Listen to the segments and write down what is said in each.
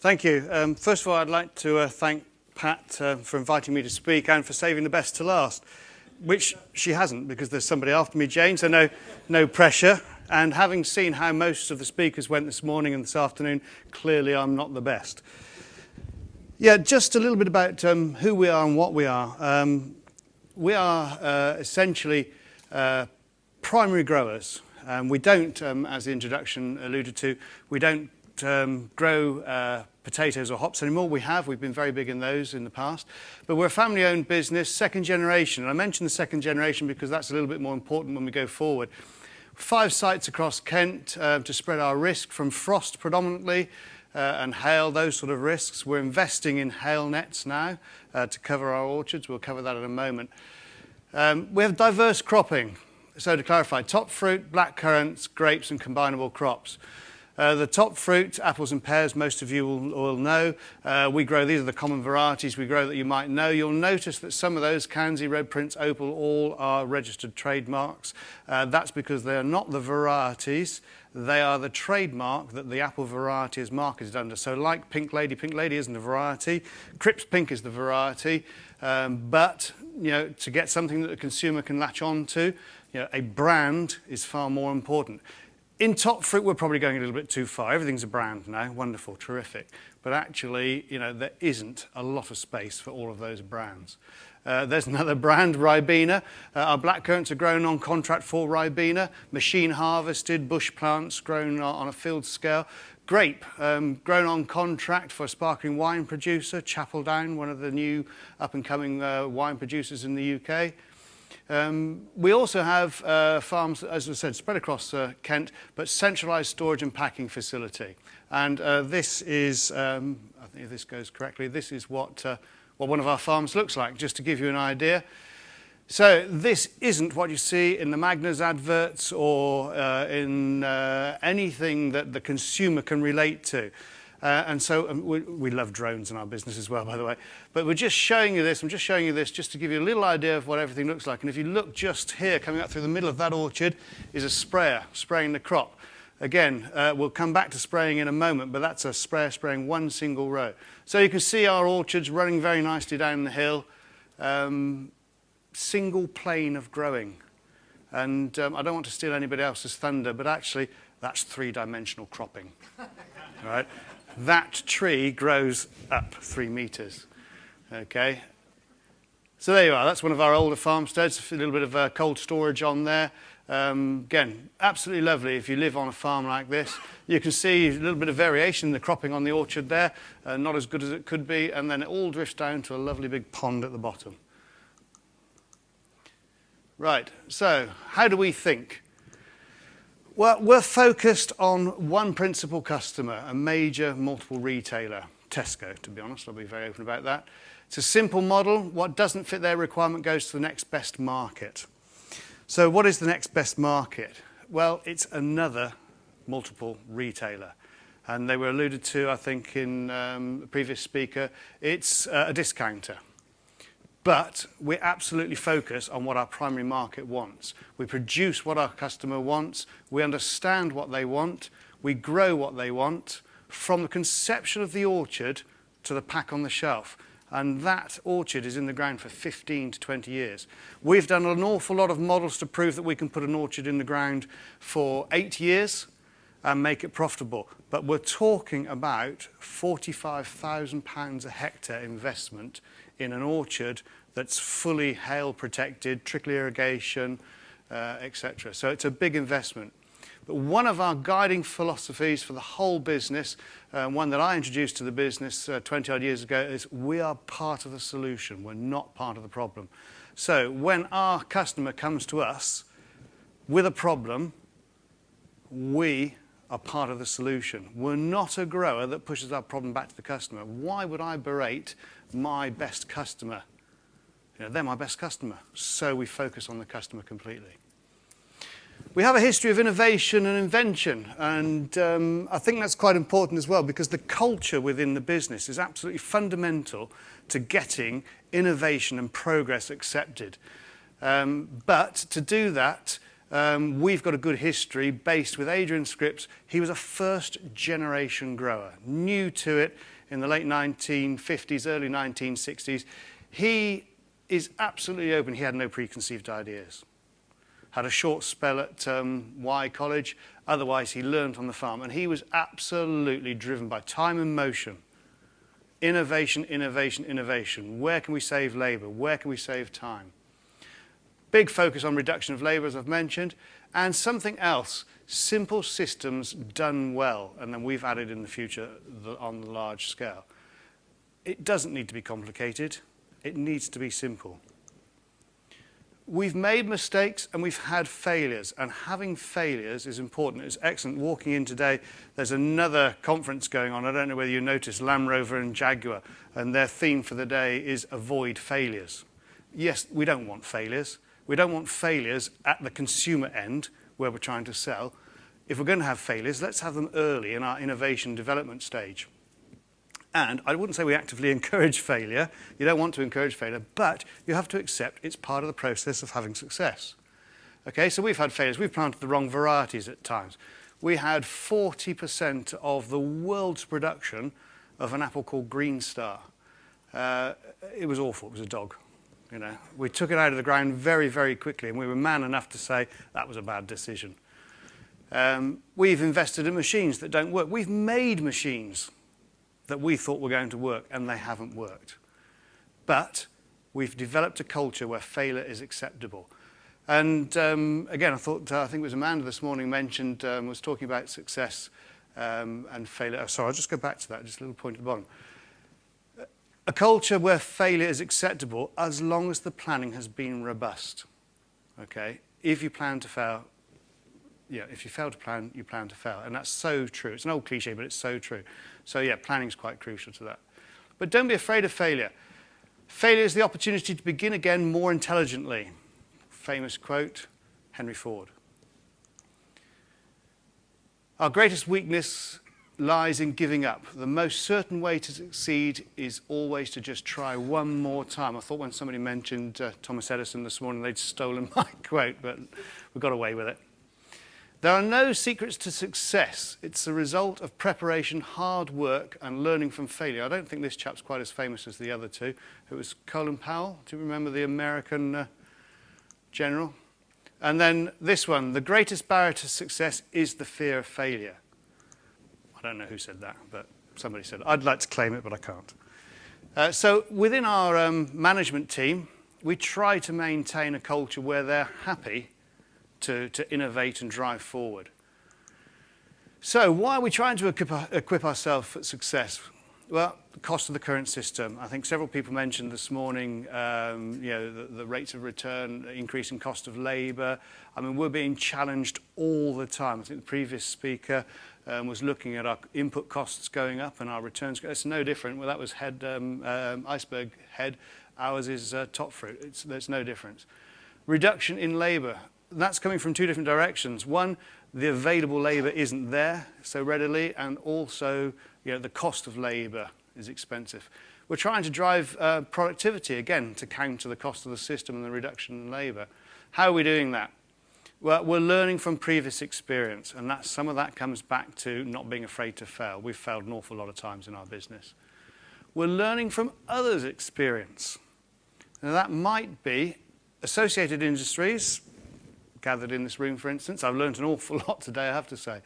Thank you. First of all, I'd like to thank Pat for inviting me to speak and for saving the best to last, which she hasn't, because there's somebody after me, Jane, so no pressure. And having seen how most of the speakers went this morning and this afternoon, clearly I'm not the best. Yeah, just a little bit about who we are and what we are. We are essentially primary growers. We don't, as the introduction alluded to, we don't grow potatoes or hops anymore. We've been very big in those in the past. But we're a family-owned business, second generation. And I mention the second generation because that's a little bit more important when we go forward. 5 sites across Kent to spread our risk from frost predominantly and hail, those sort of risks. We're investing in hail nets now to cover our orchards. We'll cover that in a moment. We have diverse cropping. So to clarify, top fruit, black currants, grapes and combinable crops. The top fruit, apples and pears, most of you will know. We grow, these are the common varieties we grow that you might know. You'll notice that some of those, Kansi, Red Prince, Opal, all are registered trademarks. That's because they are not the varieties. They are the trademark that the apple variety is marketed under. So like Pink Lady isn't a variety. Cripps Pink is the variety. But to get something that the consumer can latch on to, a brand is far more important. In top fruit, we're probably going a little bit too far. Everything's a brand now. Wonderful, terrific. But actually, there isn't a lot of space for all of those brands. There's another brand, Ribena. Our black currants are grown on contract for Ribena. Machine harvested, bush plants grown on a field scale. Grape, grown on contract for a sparkling wine producer, Chapeldown, one of the new up-and-coming wine producers in the UK. We also have farms, as I said, spread across Kent, but centralised storage and packing facility. And this is, I think if this goes correctly, this is what one of our farms looks like, just to give you an idea. So this isn't what you see in the Magners adverts or in anything that the consumer can relate to. And so we love drones in our business as well, by the way. But we're just showing you this. I'm just showing you this just to give you a little idea of what everything looks like. And if you look just here, coming up through the middle of that orchard, is a sprayer spraying the crop. Again, we'll come back to spraying in a moment, but that's a sprayer spraying one single row. So you can see our orchards running very nicely down the hill. Single plane of growing. And I don't want to steal anybody else's thunder, but actually, that's 3-dimensional cropping. Right? That tree grows up 3 meters, okay? So there you are. That's one of our older farmsteads, a little bit of cold storage on there. Again, absolutely lovely if you live on a farm like this. You can see a little bit of variation in the cropping on the orchard there, not as good as it could be, and then it all drifts down to a lovely big pond at the bottom. Right, so how do we think? Well, we're focused on one principal customer, a major multiple retailer, Tesco, to be honest. I'll be very open about that. It's a simple model. What doesn't fit their requirement goes to the next best market. So what is the next best market? Well, it's another multiple retailer. And they were alluded to, I think, in the previous speaker. It's a discounter. But we absolutely focus on what our primary market wants. We produce what our customer wants. We understand what they want. We grow what they want from the conception of the orchard to the pack on the shelf. And that orchard is in the ground for 15 to 20 years. We've done an awful lot of models to prove that we can put an orchard in the ground for 8 years and make it profitable. But we're talking about £45,000 a hectare investment in an orchard that's fully hail protected, trickle irrigation, etc. So it's a big investment. But one of our guiding philosophies for the whole business, one that I introduced to the business 20 odd years ago, is we are part of the solution. We're not part of the problem. So when our customer comes to us with a problem, we are part of the solution. We're not a grower that pushes our problem back to the customer. Why would I berate my best customer? They're my best customer. So we focus on the customer completely. We have a history of innovation and invention, and I think that's quite important as well, because the culture within the business is absolutely fundamental to getting innovation and progress accepted. But to do that, we've got a good history based with Adrian Scripps. He was a first-generation grower, new to it. in the late 1950s, early 1960s. He is absolutely open. He had no preconceived ideas. Had a short spell at Y College. Otherwise, he learned on the farm. And he was absolutely driven by time and motion. Innovation, innovation, innovation. Where can we save labor? Where can we save time? Big focus on reduction of labor, as I've mentioned. And something else, simple systems done well. And then we've added in the future on the large scale. It doesn't need to be complicated. It needs to be simple. We've made mistakes and we've had failures, and having failures is important. It's excellent. Walking in today, there's another conference going on. I don't know whether you noticed, Land Rover and Jaguar, and their theme for the day is avoid failures. Yes, we don't want failures. We don't want failures at the consumer end where we're trying to sell. If we're going to have failures, let's have them early in our innovation development stage. And I wouldn't say we actively encourage failure. You don't want to encourage failure, but you have to accept it's part of the process of having success. Okay, so we've had failures. We've planted the wrong varieties at times. We had 40% of the world's production of an apple called Green Star. It was awful. It was a dog. You know, we took it out of the ground very, very quickly, and we were man enough to say that was a bad decision. We've invested in machines that don't work. We've made machines that we thought were going to work, and they haven't worked. But we've developed a culture where failure is acceptable. And again, I think it was Amanda this morning mentioned, was talking about success and failure. Sorry, I'll just go back to that, just a little point at the bottom. A culture where failure is acceptable as long as the planning has been robust. Okay? If you plan to fail, yeah, if you fail to plan, you plan to fail. And that's so true. It's an old cliche, but it's so true. So yeah, planning is quite crucial to that. But don't be afraid of failure. Failure is the opportunity to begin again more intelligently. Famous quote, Henry Ford. Our greatest weakness lies in giving up. The most certain way to succeed is always to just try one more time. I thought when somebody mentioned Thomas Edison this morning, they'd stolen my quote, but we got away with it. There are no secrets to success. It's the result of preparation, hard work, and learning from failure. I don't think this chap's quite as famous as the other two. It was Colin Powell. Do you remember the American general? And then this one, the greatest barrier to success is the fear of failure. I don't know who said that, but somebody said it. I'd like to claim it, but I can't. So within our management team, we try to maintain a culture where they're happy to innovate and drive forward. So why are we trying to equip ourselves for success? Well, the cost of the current system. I think several people mentioned this morning, the rates of return, increasing cost of labour. I mean, we're being challenged all the time. I think the previous speaker was looking at our input costs going up and our returns. It's no different. Well, that was iceberg head. Ours is top fruit. There's no difference. Reduction in labour. That's coming from two different directions. One, the available labour isn't there so readily, and also the cost of labour is expensive. We're trying to drive productivity, again, to counter the cost of the system and the reduction in labour. How are we doing that? Well, we're learning from previous experience, and some of that comes back to not being afraid to fail. We've failed an awful lot of times in our business. We're learning from others' experience. Now, that might be associated industries, gathered in this room, for instance. I've learned an awful lot today, I have to say.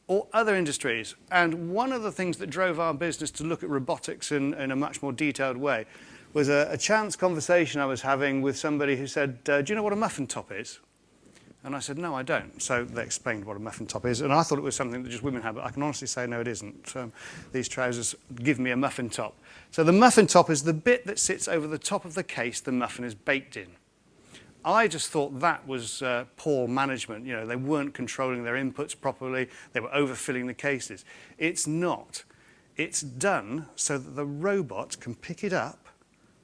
Or other industries. And one of the things that drove our business to look at robotics in a much more detailed way was a chance conversation I was having with somebody who said, do you know what a muffin top is? And I said, no, I don't. So they explained what a muffin top is. And I thought it was something that just women have, but I can honestly say, no, it isn't. These trousers give me a muffin top. So the muffin top is the bit that sits over the top of the case the muffin is baked in. I just thought that was poor management. They weren't controlling their inputs properly. They were overfilling the cases. It's not. It's done so that the robot can pick it up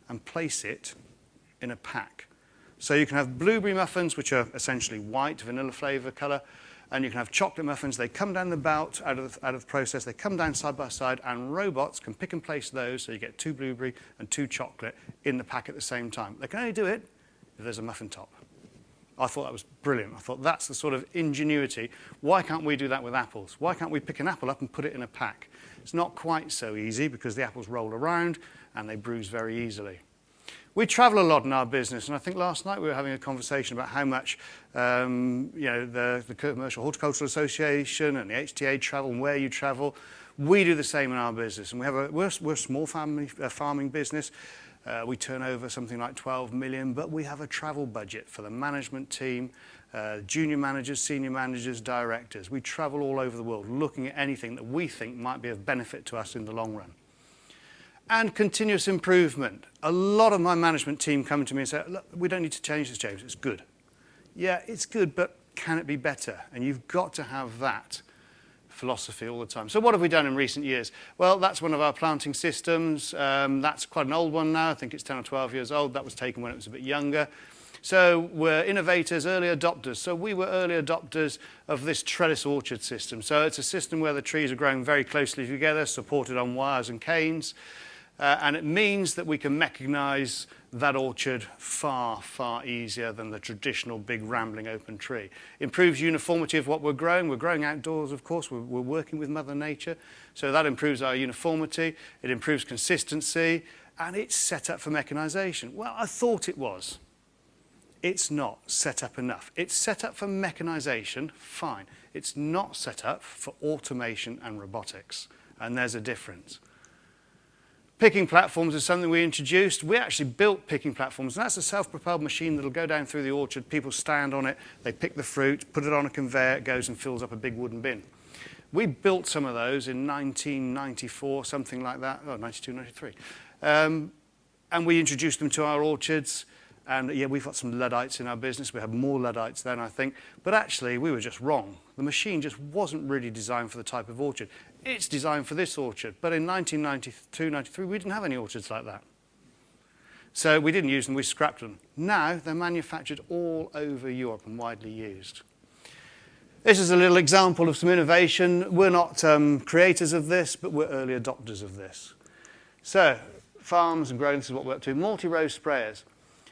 and place it in a pack. So you can have blueberry muffins, which are essentially white, vanilla flavour colour, and you can have chocolate muffins. They come down the belt out of the process. They come down side by side, and robots can pick and place those, so you get 2 blueberry and 2 chocolate in the pack at the same time. They can only do it if there's a muffin top. I thought that was brilliant. I thought that's the sort of ingenuity. Why can't we do that with apples? Why can't we pick an apple up and put it in a pack? It's not quite so easy because the apples roll around and they bruise very easily. We travel a lot in our business, and I think last night we were having a conversation about how much the Commercial Horticultural Association and the HTA travel and where you travel. We do the same in our business, and we're a small farming business. We turn over something like 12 million, but we have a travel budget for the management team, junior managers, senior managers, directors. We travel all over the world looking at anything that we think might be of benefit to us in the long run. And continuous improvement. A lot of my management team come to me and say, look, we don't need to change this, James, it's good. Yeah, it's good, but can it be better? And you've got to have that philosophy all the time. So what have we done in recent years? Well, that's one of our planting systems. That's quite an old one now. I think it's 10 or 12 years old. That was taken when it was a bit younger. So we're innovators, early adopters. So we were early adopters of this trellis orchard system. So it's a system where the trees are growing very closely together, supported on wires and canes. And it means that we can mechanize that orchard far, far easier than the traditional big rambling open tree. Improves uniformity of what we're growing. We're growing outdoors, of course. We're working with Mother Nature. So that improves our uniformity. It improves consistency. And it's set up for mechanization. Well, I thought it was. It's not set up enough. It's set up for mechanization, fine. It's not set up for automation and robotics. And there's a difference. Picking platforms is something we introduced. We actually built picking platforms, and that's a self-propelled machine that'll go down through the orchard. People stand on it, they pick the fruit, put it on a conveyor, it goes and fills up a big wooden bin. We built some of those in 1994, something like that, 92, 93. And we introduced them to our orchards. And yeah, we've got some Luddites in our business. We have more Luddites then, I think. But actually, we were just wrong. The machine just wasn't really designed for the type of orchard. It's designed for this orchard. But in 1992, 93, we didn't have any orchards like that. So we didn't use them, we scrapped them. Now, they're manufactured all over Europe and widely used. This is a little example of some innovation. We're not creators of this, but we're early adopters of this. So, farms and growing, this is what we're up to. Multi-row sprayers.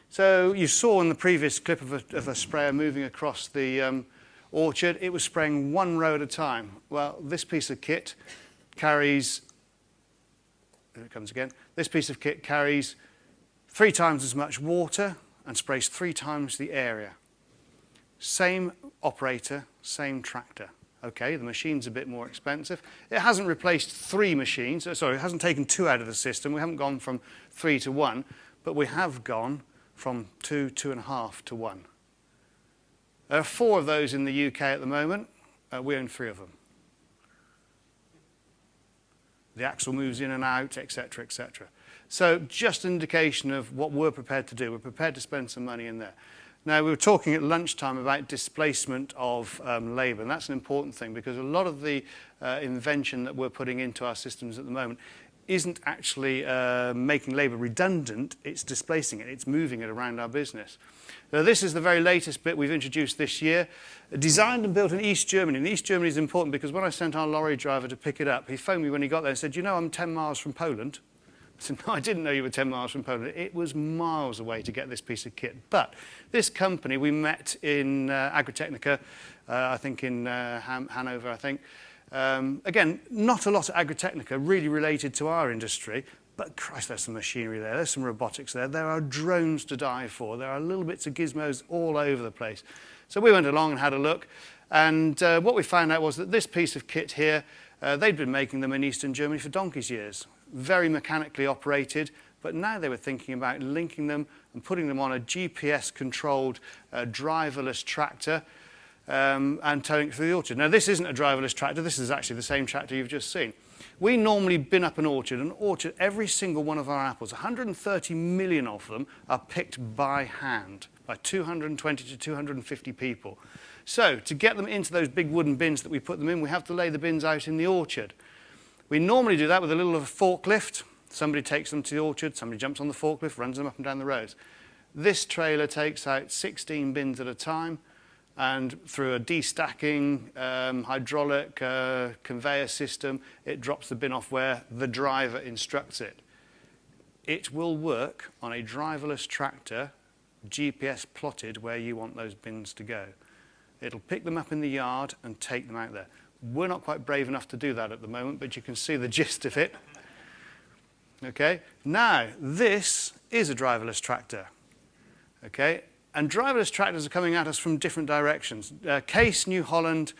So you saw in the previous clip of a sprayer moving across the orchard, it was spraying one row at a time. Well, this piece of kit carries, there it comes again, this piece of kit carries 3 times as much water and sprays 3 times the area. Same operator, same tractor. Okay, the machine's a bit more expensive. It hasn't replaced 3 machines, sorry, it hasn't taken 2 out of the system. We haven't gone from 3 to 1, but we have gone from 2, 2.5 to 1. There are 4 of those in the UK at the moment. We own 3 of them. The axle moves in and out, etc., etc. So just an indication of what we're prepared to do. We're prepared to spend some money in there. Now, we were talking at lunchtime about displacement of labour, and that's an important thing because a lot of the invention that we're putting into our systems at the moment isn't actually making labour redundant, it's displacing it, it's moving it around our business. Now, this is the very latest bit we've introduced this year. Designed and built in East Germany. And East Germany is important because when I sent our lorry driver to pick it up, he phoned me when he got there and said, you know, I'm 10 miles from Poland. I said, no, I didn't know you were 10 miles from Poland. It was miles away to get this piece of kit. But this company, we met in Agritechnica, I think in Hanover, I think. Again, not a lot of Agritechnica really related to our industry, but Christ, there's some machinery there, there's some robotics there, there are drones to die for, there are little bits of gizmos all over the place. So we went along and had a look, and what we found out was that this piece of kit here, they'd been making them in Eastern Germany for donkey's years, very mechanically operated, but now they were thinking about linking them and putting them on a GPS-controlled driverless tractor, and towing it through the orchard. Now, this isn't a driverless tractor. This is actually the same tractor you've just seen. We normally bin up an orchard. Every single one of our apples, 130 million of them, are picked by hand by 220 to 250 people. So, to get them into those big wooden bins that we put them in, we have to lay the bins out in the orchard. We normally do that with a little of a forklift. Somebody takes them to the orchard, somebody jumps on the forklift, runs them up and down the rows. This trailer takes out 16 bins at a time, and through a destacking hydraulic conveyor system, it drops the bin off where the driver instructs it. It will work on a driverless tractor GPS plotted where you want those bins to go. It'll pick them up in the yard and take them out there. We're not quite brave enough to do that at the moment, but you can see the gist of it. Okay, now this is a driverless tractor. Okay, and driverless tractors are coming at us from different directions. Case New Holland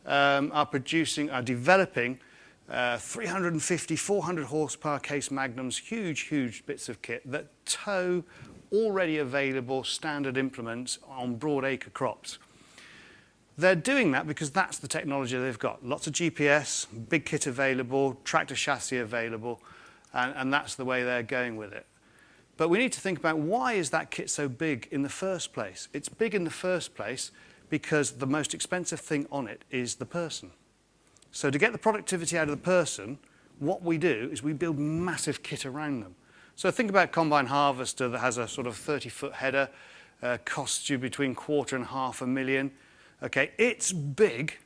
are developing 350, 400 horsepower Case Magnums, huge bits of kit that tow already available standard implements on broad acre crops. They're doing that because that's the technology they've got. Lots of GPS, big kit available, tractor chassis available, and that's the way they're going with it. But we need to think about, why is that kit so big in the first place? It's big in the first place because the most expensive thing on it is the person. So to get the productivity out of the person, what we do is we build massive kit around them. So think about a combine harvester that has a sort of 30-foot header, costs you between £250,000 and £500,000. Okay, it's big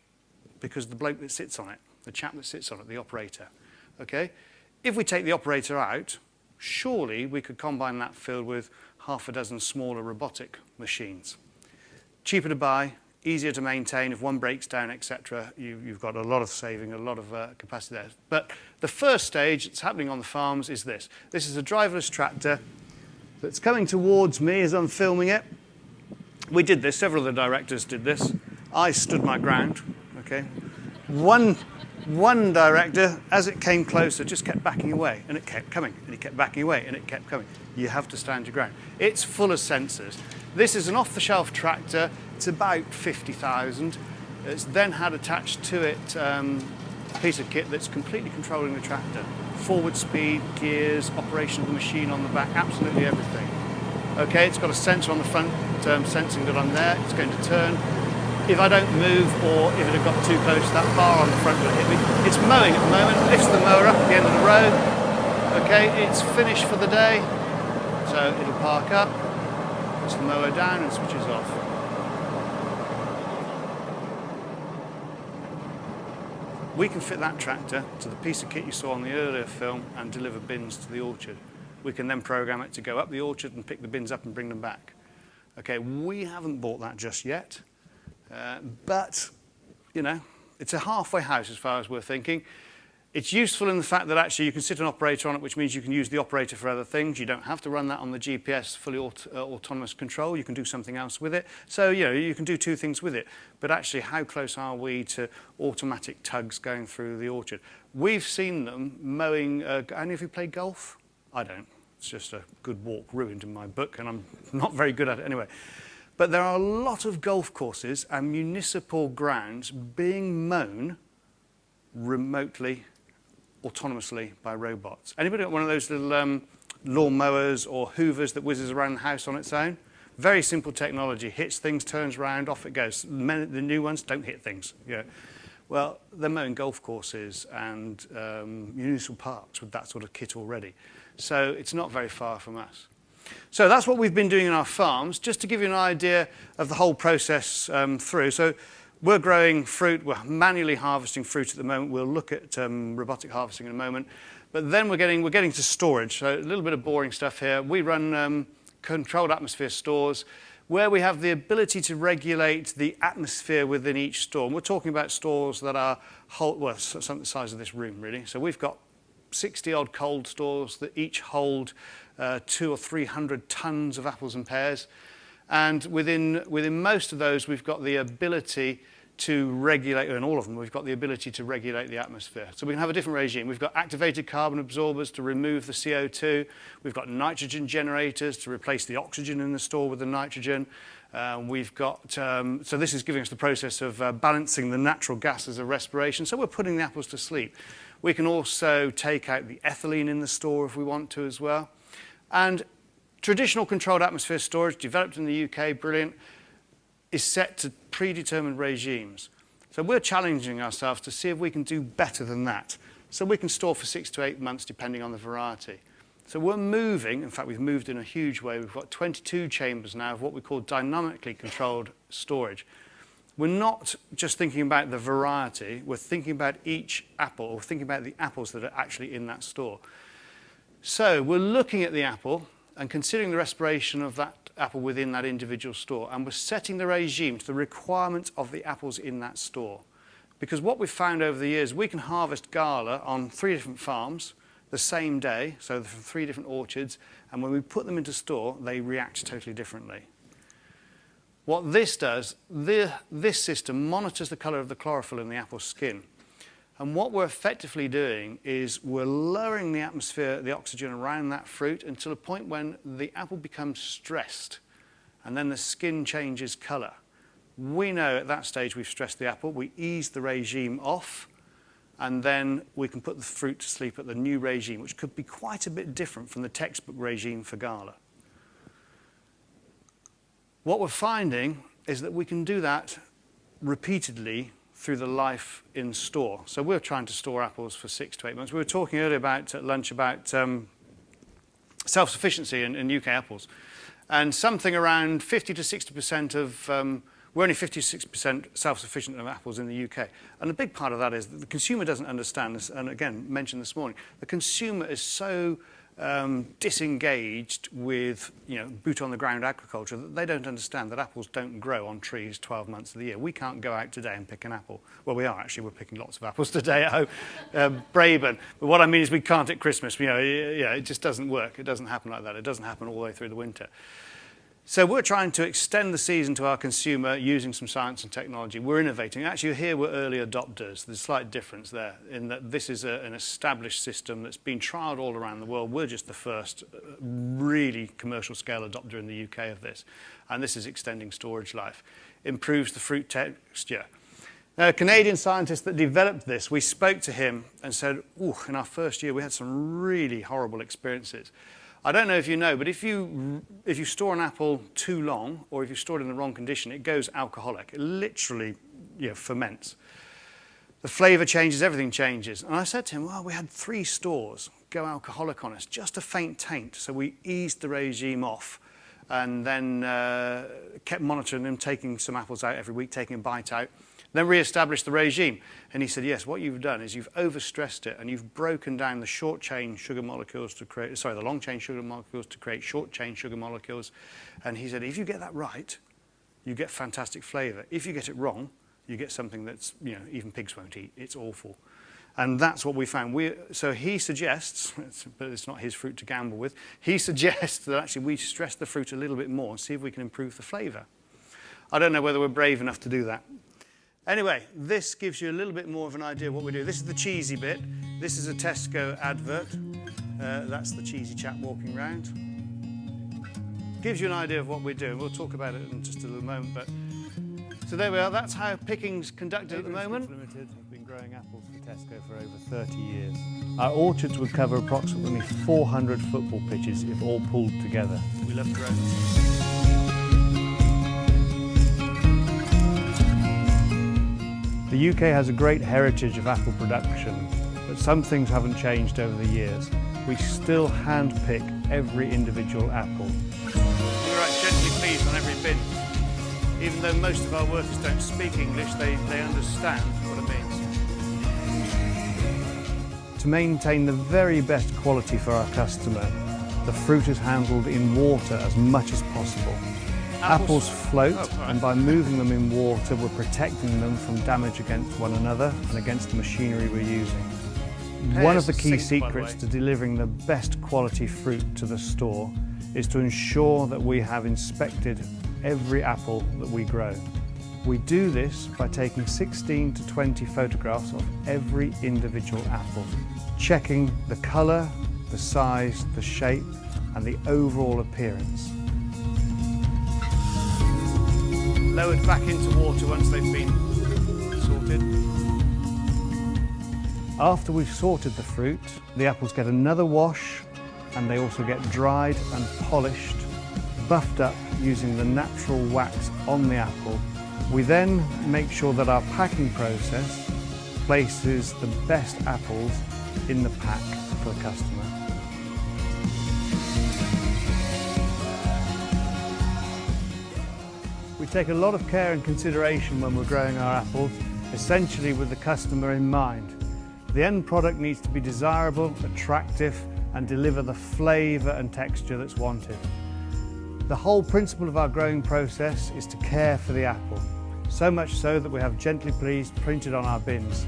because the bloke that sits on it, the chap that sits on it, the operator. Okay, if we take the operator out, surely we could combine that field with half a dozen smaller robotic machines. Cheaper to buy, easier to maintain. If one breaks down, etc., you've got a lot of saving, a lot of capacity there. But the first stage that's happening on the farms is this. This is a driverless tractor that's coming towards me as I'm filming it. We did this, several of the directors did this. I stood my ground, okay? One director, as it came closer, just kept backing away, and it kept coming, and he kept backing away, and it kept coming. You have to stand your ground. It's full of sensors. This is an off-the-shelf tractor. It's about 50,000. It's then had attached to it a piece of kit that's completely controlling the tractor. Forward speed, gears, operation of the machine on the back, absolutely everything. Okay, it's got a sensor on the front sensing that I'm there. It's going to turn. If I don't move, or if it had got too close, that bar on the front will hit me. It's mowing at the moment. Lifts the mower up at the end of the road. Okay, it's finished for the day. So it'll park up, puts the mower down and switches off. We can fit that tractor to the piece of kit you saw on the earlier film and deliver bins to the orchard. We can then program it to go up the orchard and pick the bins up and bring them back. Okay, we haven't bought that just yet, but, you know, it's a halfway house as far as we're thinking. It's useful in the fact that actually you can sit an operator on it, which means you can use the operator for other things. You don't have to run that on the GPS, fully autonomous control. You can do something else with it. So, you know, you can do two things with it. But actually, how close are we to automatic tugs going through the orchard? We've seen them mowing. Any of you play golf? I don't. It's just a good walk ruined in my book, and I'm not very good at it anyway. But there are a lot of golf courses and municipal grounds being mown remotely, autonomously by robots. Anybody got one of those little lawn mowers or hoovers that whizzes around the house on its own? Very simple technology. Hits things, turns around, off it goes. The new ones don't hit things. Yeah. Well, they're mowing golf courses and municipal parks with that sort of kit already. So it's not very far from us. So that's what we've been doing in our farms, just to give you an idea of the whole process through. So we're growing fruit, we're manually harvesting fruit at the moment. We'll look at robotic harvesting in a moment. But then we're getting to storage. So a little bit of boring stuff here. We run controlled atmosphere stores where we have the ability to regulate the atmosphere within each store. And we're talking about stores that are, well, something the size of this room, really. So we've got 60-odd cold stores that each hold 200 or 300 tons of apples and pears. And within most of those, we've got the ability to regulate, in all of them, we've got the ability to regulate the atmosphere. So we can have a different regime. We've got activated carbon absorbers to remove the CO2. We've got nitrogen generators to replace the oxygen in the store with the nitrogen. We've got, so this is giving us the process of balancing the natural gases of respiration. So we're putting the apples to sleep. We can also take out the ethylene in the store if we want to as well. And traditional controlled atmosphere storage, developed in the UK, brilliant, is set to predetermined regimes. So we're challenging ourselves to see if we can do better than that. So we can store for 6 to 8 months depending on the variety. So we're moving, in fact we've moved in a huge way, we've got 22 chambers now of what we call dynamically controlled storage. We're not just thinking about the variety, we're thinking about each apple, or thinking about the apples that are actually in that store. So we're looking at the apple, and considering the respiration of that apple within that individual store, and we're setting the regime to the requirements of the apples in that store. Because what we've found over the years, we can harvest Gala on 3 different farms the same day, so from 3 different orchards, and when we put them into store, they react totally differently. What this does, this system monitors the colour of the chlorophyll in the apple's skin. And what we're effectively doing is we're lowering the atmosphere, the oxygen around that fruit until a point when the apple becomes stressed, and then the skin changes colour. We know at that stage we've stressed the apple, we ease the regime off, and then we can put the fruit to sleep at the new regime, which could be quite a bit different from the textbook regime for Gala. What we're finding is that we can do that repeatedly through the life in store. So we're trying to store apples for 6 to 8 months. We were talking earlier at lunch about self-sufficiency in UK apples. And something around 50 to 60% of, we're only 56% self-sufficient of apples in the UK. And a big part of that is that the consumer doesn't understand this, and again, mentioned this morning, the consumer is so disengaged with boot-on-the-ground agriculture that they don't understand that apples don't grow on trees 12 months of the year. We can't go out today and pick an apple. Well, we are actually. We're picking lots of apples today at home, Braben. But what I mean is we can't at Christmas. It just doesn't work. It doesn't happen like that. It doesn't happen all the way through the winter. So we're trying to extend the season to our consumer using some science and technology. We're innovating. Actually, here we're early adopters. There's a slight difference there in that this is an established system that's been trialled all around the world. We're just the first really commercial scale adopter in the UK of this. And this is extending storage life. Improves the fruit texture. Now, a Canadian scientist that developed this, we spoke to him and said, ooh, in our first year we had some really horrible experiences. I don't know if you know, but if you store an apple too long, or if you store it in the wrong condition, it goes alcoholic. It literally ferments. The flavour changes, everything changes. And I said to him, well, we had 3 stores go alcoholic on us, just a faint taint. So we eased the regime off and then kept monitoring them, taking some apples out every week, taking a bite out. Then re-established the regime. And he said, yes, what you've done is you've overstressed it and you've broken down the short-chain sugar molecules to create, the long-chain sugar molecules to create short-chain sugar molecules. And he said, if you get that right, you get fantastic flavour. If you get it wrong, you get something that's, even pigs won't eat. It's awful. And that's what we found. So he suggests, but it's not his fruit to gamble with, he suggests that actually we stress the fruit a little bit more and see if we can improve the flavour. I don't know whether we're brave enough to do that. Anyway, this gives you a little bit more of an idea of what we do. This is the cheesy bit. This is a Tesco advert. That's the cheesy chap walking around. Gives you an idea of what we're doing. We'll talk about it in just a little moment. But so there we are. That's how picking's conducted at the moment. Adrian Scripps Ltd have been growing apples for Tesco for over 30 years. Our orchards would cover approximately 400 football pitches if all pulled together. We love growing. The UK has a great heritage of apple production, but some things haven't changed over the years. We still hand-pick every individual apple. We write gently please on every bin. Even though most of our workers don't speak English, they understand what it means. To maintain the very best quality for our customer, the fruit is handled in water as much as possible. Apples float, and by moving them in water, we're protecting them from damage against one another and against the machinery we're using. One of the key secrets to delivering the best quality fruit to the store is to ensure that we have inspected every apple that we grow. We do this by taking 16 to 20 photographs of every individual apple, checking the colour, the size, the shape, and the overall appearance. Lowered back into water once they've been sorted. After we've sorted the fruit, the apples get another wash, and they also get dried and polished, buffed up using the natural wax on the apple. We then make sure that our packing process places the best apples in the pack for the customer. We take a lot of care and consideration when we're growing our apples, essentially with the customer in mind. The end product needs to be desirable, attractive, and deliver the flavour and texture that's wanted. The whole principle of our growing process is to care for the apple, so much so that we have Gently Pleased printed on our bins.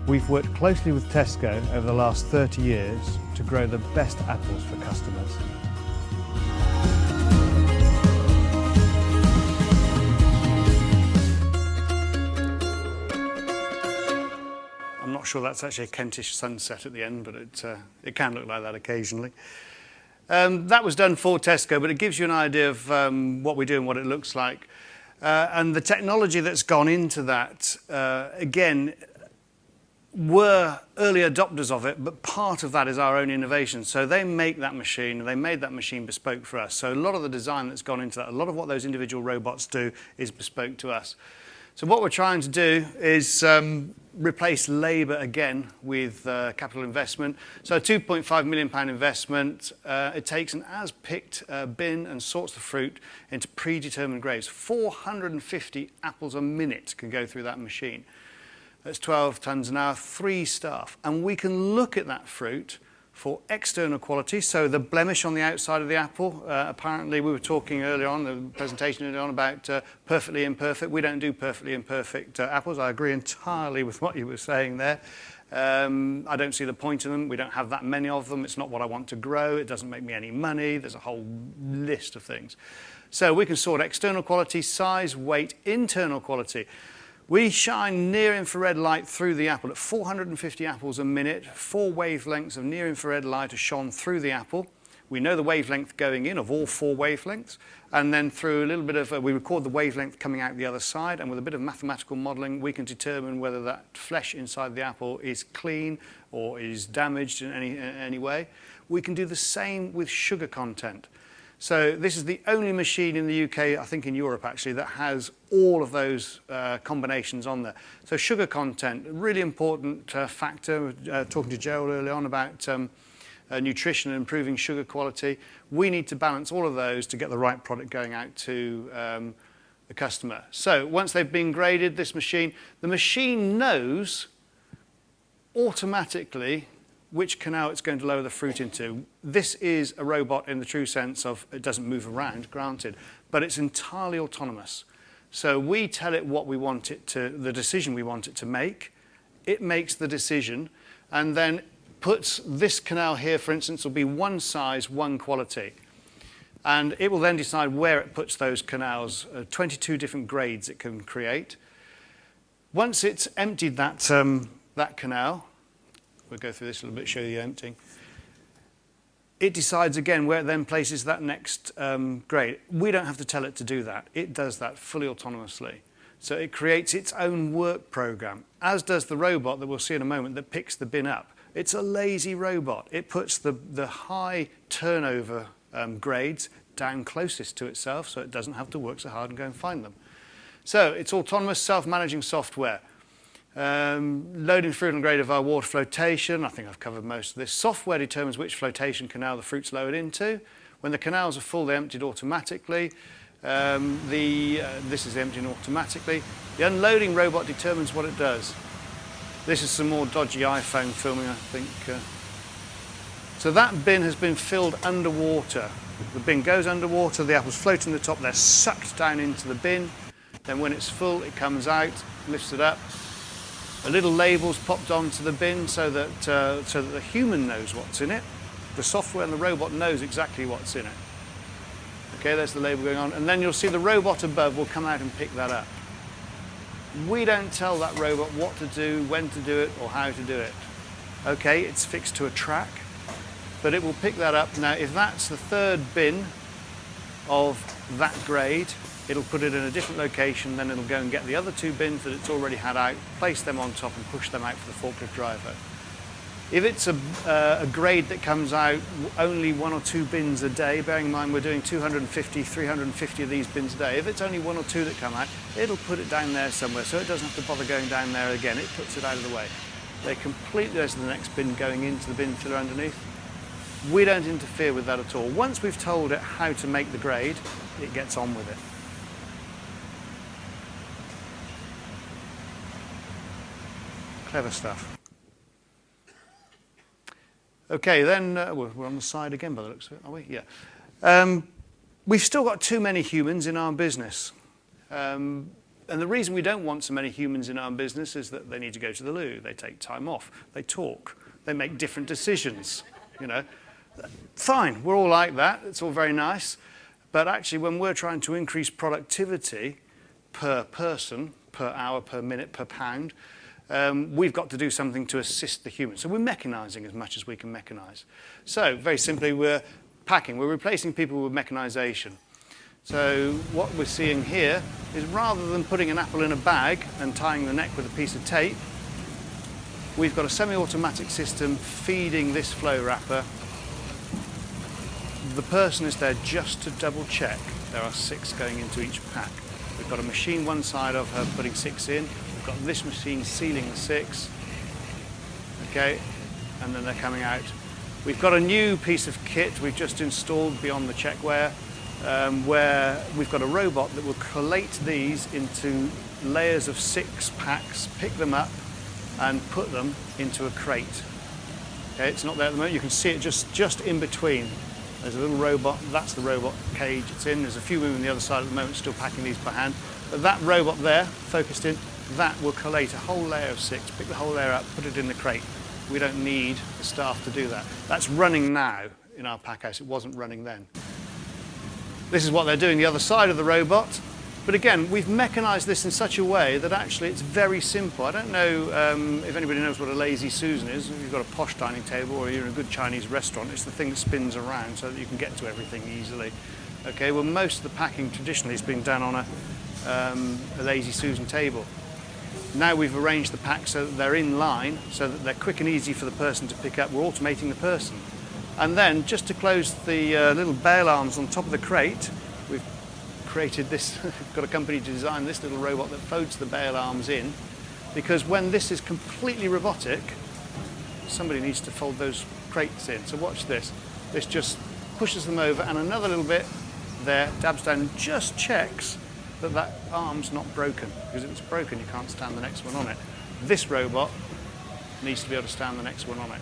We've worked closely with Tesco over the last 30 years to grow the best apples for customers. I'm not sure that's actually a Kentish sunset at the end, but it can look like that occasionally. That was done for Tesco, but it gives you an idea of what we do and what it looks like. And the technology that's gone into that, again, we're early adopters of it, but part of that is our own innovation. So they make that machine, and they made that machine bespoke for us. So a lot of the design that's gone into that, a lot of what those individual robots do is bespoke to us. So what we're trying to do is replace labour again with capital investment. So a £2.5 million investment. It takes an as-picked bin and sorts the fruit into predetermined grades. 450 apples a minute can go through that machine. That's 12 tonnes an hour, 3 staff. And we can look at that fruit for external quality, so the blemish on the outside of the apple. Apparently, we were talking earlier on, the presentation earlier on, about perfectly imperfect. We don't do perfectly imperfect apples. I agree entirely with what you were saying there. I don't see the point in them. We don't have that many of them. It's not what I want to grow. It doesn't make me any money. There's a whole list of things. So we can sort external quality, size, weight, internal quality. We shine near-infrared light through the apple at 450 apples a minute. 4 wavelengths of near-infrared light are shone through the apple. We know the wavelength going in of all 4 wavelengths, and then through a little bit of, we record the wavelength coming out the other side, and with a bit of mathematical modelling, we can determine whether that flesh inside the apple is clean or is damaged in any way. We can do the same with sugar content. So this is the only machine in the UK, I think in Europe actually, that has all of those combinations on there. So sugar content, a really important factor. Talking to Joel early on about nutrition and improving sugar quality. We need to balance all of those to get the right product going out to the customer. So once they've been graded, the machine knows automatically which canal it's going to lower the fruit into. This is a robot in the true sense of it doesn't move around, granted, but it's entirely autonomous. So we tell it what we want it to, the decision we want it to make. It makes the decision and then puts this canal here, for instance, will be one size, one quality. And it will then decide where it puts those canals, 22 different grades it can create. Once it's emptied that canal, we'll go through this a little bit, show you emptying. It decides again where it then places that next grade. We don't have to tell it to do that. It does that fully autonomously. So it creates its own work program, as does the robot that we'll see in a moment that picks the bin up. It's a lazy robot. It puts the high turnover grades down closest to itself so it doesn't have to work so hard and go and find them. So it's autonomous, self-managing software. Loading fruit and grade of our water flotation. I think I've covered most of this. Software determines which flotation canal the fruit's lowered into. When the canals are full, they're emptied automatically. This is emptying automatically. The unloading robot determines what it does. This is some more dodgy iPhone filming, I think. So that bin has been filled underwater. The bin goes underwater, the apples float in the top, they're sucked down into the bin. Then when it's full, it comes out, lifts it up. A little label's popped onto the bin so that the human knows what's in it. The software and the robot knows exactly what's in it. Okay, there's the label going on. And then you'll see the robot above will come out and pick that up. We don't tell that robot what to do, when to do it, or how to do it. Okay, it's fixed to a track, but it will pick that up. Now, if that's the 3rd bin of that grade, it'll put it in a different location, then it'll go and get the other 2 bins that it's already had out, place them on top and push them out for the forklift driver. If it's a grade that comes out only 1 or 2 bins a day, bearing in mind we're doing 250, 350 of these bins a day, if it's only 1 or 2 that come out, it'll put it down there somewhere, so it doesn't have to bother going down there again. It puts it out of the way. They completely go to the next bin going into the bin filler underneath. We don't interfere with that at all. Once we've told it how to make the grade, it gets on with it. Clever stuff. Okay, then we're on the side again by the looks of it, are we? Yeah. We've still got too many humans in our business. And the reason we don't want so many humans in our business is that they need to go to the loo, they take time off, they talk, they make different decisions, you know. Fine, we're all like that, it's all very nice. But actually, when we're trying to increase productivity per person, per hour, per minute, per pound, we've got to do something to assist the human. So we're mechanising as much as we can mechanise. So very simply, we're packing. We're replacing people with mechanisation. So what we're seeing here is rather than putting an apple in a bag and tying the neck with a piece of tape, we've got a semi-automatic system feeding this flow wrapper. The person is there just to double check. There are 6 going into each pack. We've got a machine one side of her putting 6 in. We've got this machine sealing the 6. Okay, and then they're coming out. We've got a new piece of kit we've just installed beyond the checkware, where we've got a robot that will collate these into layers of 6 packs, pick them up, and put them into a crate. Okay, it's not there at the moment. You can see it just in between. There's a little robot, that's the robot cage it's in. There's a few women on the other side at the moment still packing these by hand. But that robot there, focused in, that will collate a whole layer of 6, pick the whole layer up, put it in the crate. We don't need the staff to do that. That's running now in our pack house. It wasn't running then. This is what they're doing the other side of the robot. But again, we've mechanised this in such a way that actually it's very simple. I don't know if anybody knows what a lazy Susan is. If you've got a posh dining table or you're in a good Chinese restaurant, it's the thing that spins around so that you can get to everything easily. Okay, well, most of the packing traditionally has been done on a lazy Susan table. Now we've arranged the packs so that they're in line, so that they're quick and easy for the person to pick up. We're automating the person. And then, just to close the little bail arms on top of the crate, we've created this, we've got a company to design this little robot that folds the bail arms in, because when this is completely robotic, somebody needs to fold those crates in. So watch this. This just pushes them over, and another little bit there, dabs down, and just checks that that arm's not broken, because if it's broken, you can't stand the next one on it. This robot needs to be able to stand the next one on it.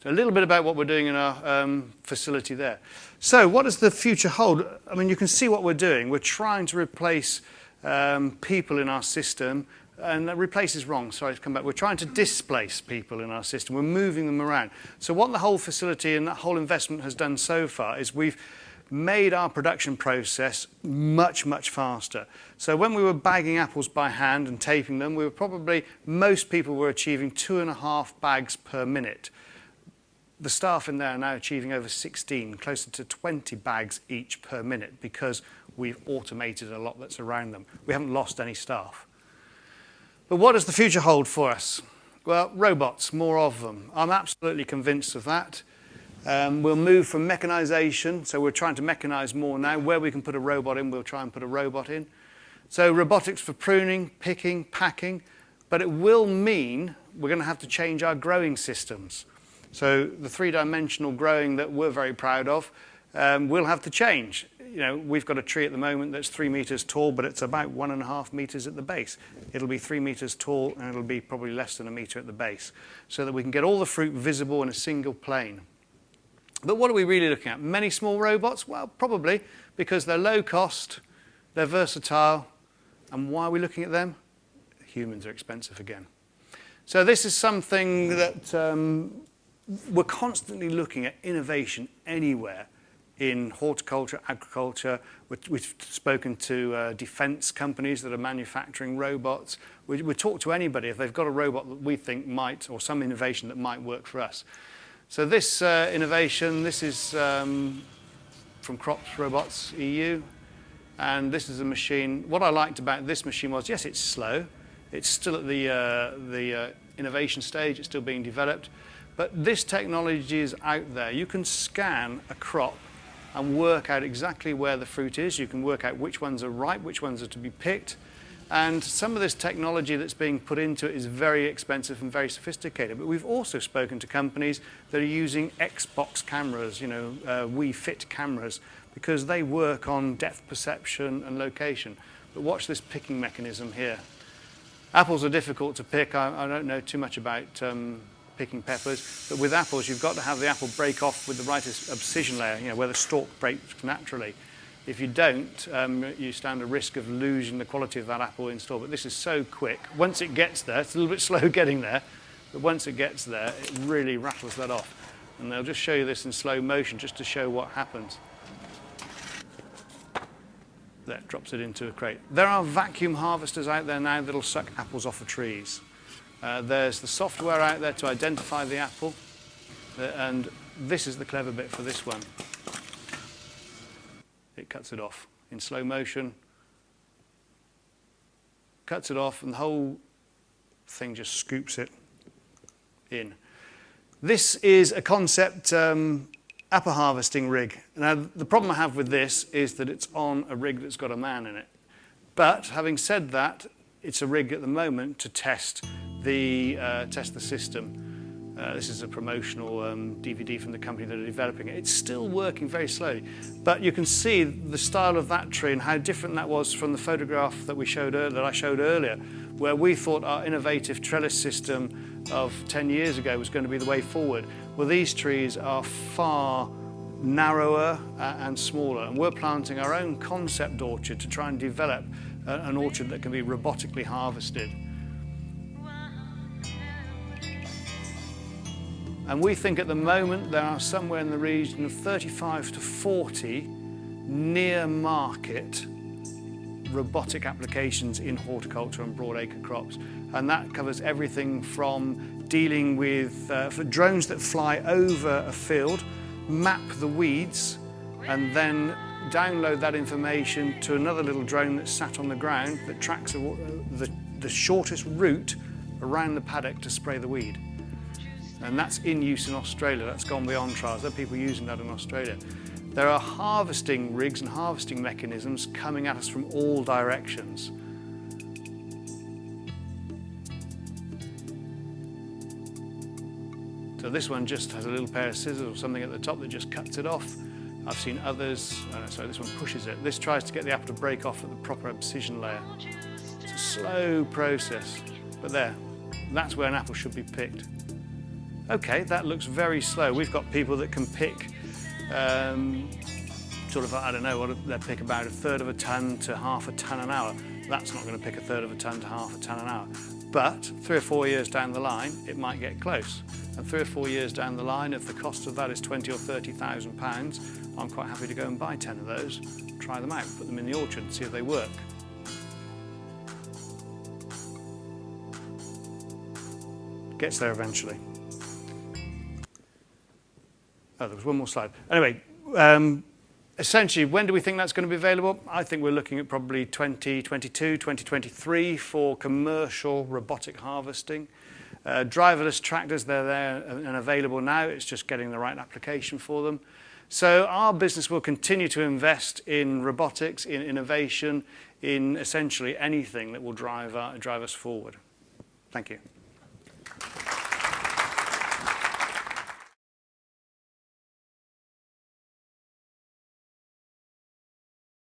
So a little bit about what we're doing in our facility there. So what does the future hold? I mean, you can see what we're doing. We're trying to replace people in our system, and replace is wrong, sorry to come back. We're trying to displace people in our system. We're moving them around. So what the whole facility and that whole investment has done so far is we've made our production process much, much faster. So when we were bagging apples by hand and taping them, most people were achieving 2.5 bags per minute. The staff in there are now achieving over 16, closer to 20 bags each per minute, because we've automated a lot that's around them. We haven't lost any staff. But what does the future hold for us? Well, robots, more of them. I'm absolutely convinced of that. We'll move from mechanisation, so we're trying to mechanise more now. Where we can put a robot in, we'll try and put a robot in. So robotics for pruning, picking, packing, but it will mean we're going to have to change our growing systems. So the 3-dimensional growing that we're very proud of will have to change. You know, we've got a tree at the moment that's 3 meters tall, but it's about 1.5 meters at the base. It'll be 3 meters tall, and it'll be probably less than a meter at the base, so that we can get all the fruit visible in a single plane. But what are we really looking at? Many small robots? Well, probably, because they're low cost, they're versatile, and why are we looking at them? Humans are expensive again. So this is something that we're constantly looking at innovation anywhere. In horticulture, agriculture, we've spoken to defence companies that are manufacturing robots. We talk to anybody if they've got a robot that we think might, or some innovation that might work for us. So this innovation, this is from Crops Robots EU, and this is a machine. What I liked about this machine was, yes, it's slow. It's still at the innovation stage. It's still being developed. But this technology is out there. You can scan a crop and work out exactly where the fruit is. You can work out which ones are ripe, which ones are to be picked. And some of this technology that's being put into it is very expensive and very sophisticated. But we've also spoken to companies that are using Xbox cameras, you know, Wii Fit cameras, because they work on depth perception and location. But watch this picking mechanism here. Apples are difficult to pick. I don't know too much about picking peppers, but with apples, you've got to have the apple break off with the right abscission layer, you know, where the stalk breaks naturally. If you don't, you stand a risk of losing the quality of that apple in store. But this is so quick. Once it gets there, it's a little bit slow getting there, but once it gets there, it really rattles that off. And they'll just show you this in slow motion just to show what happens. There, drops it into a crate. There are vacuum harvesters out there now that'll suck apples off of trees. There's the software out there to identify the apple, and this is the clever bit for this one. It cuts it off in slow motion, cuts it off, and the whole thing just scoops it in. This is a concept apple harvesting rig. Now, the problem I have with this is that it's on a rig that's got a man in it. But having said that, it's a rig at the moment to test the system. This is a promotional DVD from the company that are developing it. It's still working very slowly, but you can see the style of that tree and how different that was from the photograph that I showed earlier, where we thought our innovative trellis system of 10 years ago was going to be the way forward. Well, these trees are far narrower and smaller, and we're planting our own concept orchard to try and develop an orchard that can be robotically harvested. And we think at the moment there are somewhere in the region of 35 to 40 near-market robotic applications in horticulture and broadacre crops. And that covers everything from dealing with for drones that fly over a field, map the weeds, and then download that information to another little drone that's sat on the ground that tracks the shortest route around the paddock to spray the weed. And that's in use in Australia. That's gone beyond trials. There are people using that in Australia. There are harvesting rigs and harvesting mechanisms coming at us from all directions. So this one just has a little pair of scissors or something at the top that just cuts it off. I've seen others, sorry, this one pushes it. This tries to get the apple to break off at the proper abscission layer. It's a slow process, but there, that's where an apple should be picked. Okay, that looks very slow. We've got people that can pick sort of, I don't know, they pick about 1/3 of a tonne to 1/2 a tonne an hour. That's not going to pick 1/3 of a tonne to 1/2 a tonne an hour. But 3 or 4 years down the line, it might get close. And 3 or 4 years down the line, if the cost of that is £20,000 or £30,000, I'm quite happy to go and buy 10 of those, try them out, put them in the orchard and see if they work. Gets there eventually. Oh, there was one more slide. Anyway, essentially, when do we think that's going to be available? I think we're looking at probably 2022, 2023 for commercial robotic harvesting. Driverless tractors, they're there and available now. It's just getting the right application for them. So our business will continue to invest in robotics, in innovation, in essentially anything that will drive us forward. Thank you.